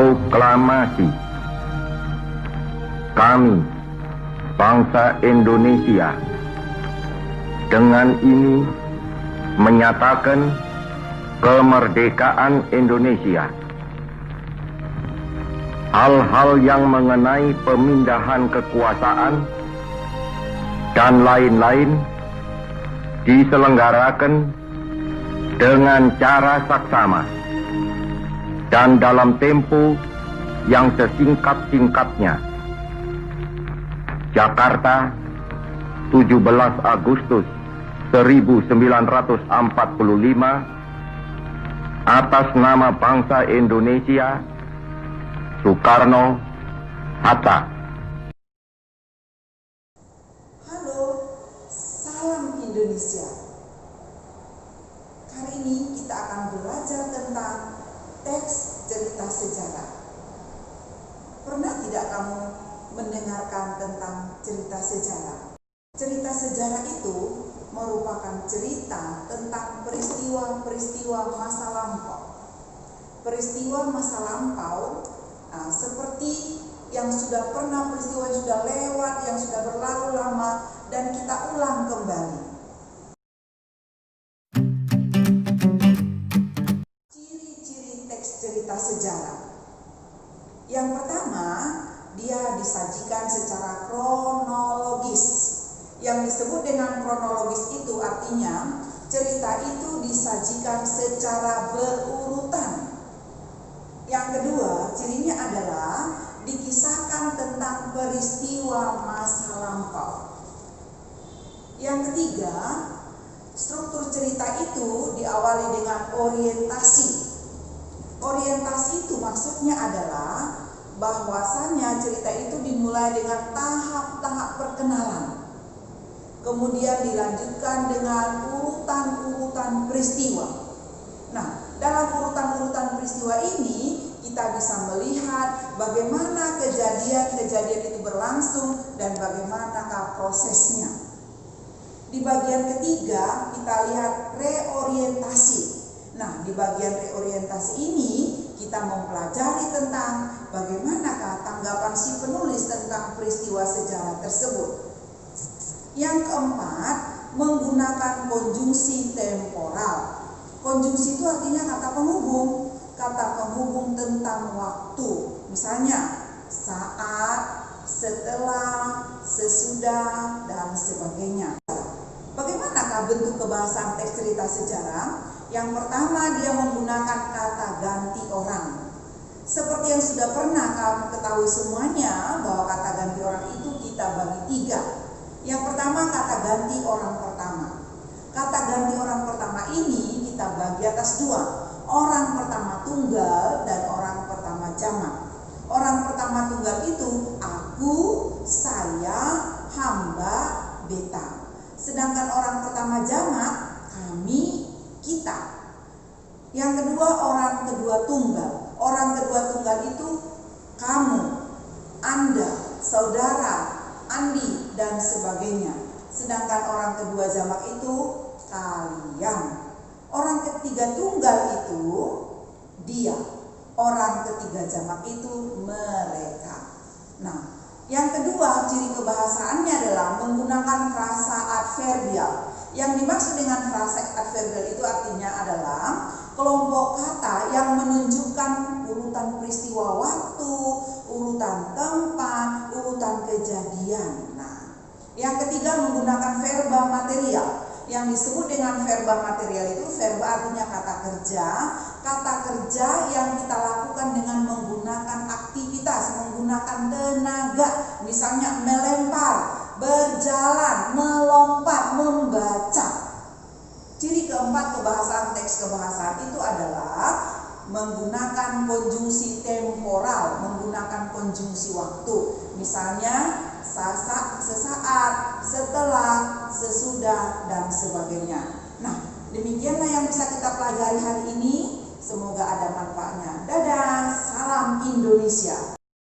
Proklamasi. Kami, bangsa Indonesia, dengan ini menyatakan kemerdekaan Indonesia. Hal-hal yang mengenai pemindahan kekuasaan dan lain-lain diselenggarakan dengan cara saksama dan dalam tempo yang sesingkat-singkatnya. Jakarta, 17 Agustus 1945, atas nama bangsa Indonesia, Soekarno Hatta. Halo, salam Indonesia. Kali ini kita akan belajar tentang teks cerita sejarah. Pernah tidak kamu mendengarkan tentang cerita sejarah? Cerita sejarah itu merupakan cerita tentang peristiwa-peristiwa masa lampau. Peristiwa masa lampau seperti yang sudah pernah, peristiwa yang sudah lewat, yang sudah berlalu lama, dan kita ulang kembali. Ciri-ciri teks cerita sejarah. Yang pertama, dia disajikan secara kronologis. Yang disebut dengan kronologis itu artinya cerita itu disajikan secara berurutan. Yang kedua, cirinya adalah dikisahkan tentang peristiwa masa lampau. Yang ketiga, struktur cerita itu diawali dengan orientasi. Orientasi itu maksudnya adalah bahwasannya cerita itu dimulai dengan tahap-tahap perkenalan. Kemudian dilanjutkan dengan urutan-urutan peristiwa. Nah, dalam urutan-urutan peristiwa ini kita bisa melihat bagaimana kejadian-kejadian itu berlangsung dan bagaimanakah prosesnya. Di bagian ketiga kita lihat reorientasi. Nah, di bagian reorientasi ini kita mempelajari tentang bagaimanakah tanggapan si penulis tentang peristiwa sejarah tersebut. Yang keempat, menggunakan konjungsi temporal. Konjungsi itu artinya kata penghubung tentang waktu. Misalnya saat, setelah, sesudah, dan sebagainya. Bagaimanakah bentuk kebahasaan teks cerita sejarah? Yang pertama, dia menggunakan kata ganti orang. Seperti yang sudah pernah kamu ketahui semuanya, bahwa kata ganti orang itu kita bagi tiga. Yang pertama, kata ganti orang pertama. Kata ganti orang pertama ini kita bagi atas dua. Orang pertama tunggal dan orang pertama jamak. Orang pertama tunggal itu aku, saya, hamba, beta. Sedangkan orang pertama jamak kami, kita. Yang kedua, orang kedua tunggal. Orang kedua tunggal itu kamu, Anda, saudara, Andi, dan sebagainya. Sedangkan orang kedua jamak itu kalian. Orang ketiga tunggal itu dia. Orang ketiga jamak itu mereka. Nah, yang kedua ciri kebahasaannya adalah menggunakan frasa adverbial. Yang dimaksud dengan frasa adverbial itu artinya adalah kelompok kata yang menunjukkan urutan peristiwa waktu, urutan tempat, urutan kejadian. Nah, yang ketiga menggunakan verba material. Yang disebut dengan verba material itu verba artinya kata kerja. Kata kerja yang kita lakukan dengan menggunakan aktivitas, menggunakan tenaga. Misalnya melempar, berjalan, melompat, membaca. Ciri keempat kebahasaan teks kebahasaan itu adalah menggunakan konjungsi temporal, menggunakan konjungsi waktu. Misalnya sesaat, setelah, sesudah, dan sebagainya. Nah, demikianlah yang bisa kita pelajari hari ini. Semoga ada manfaatnya. Dadah, salam Indonesia.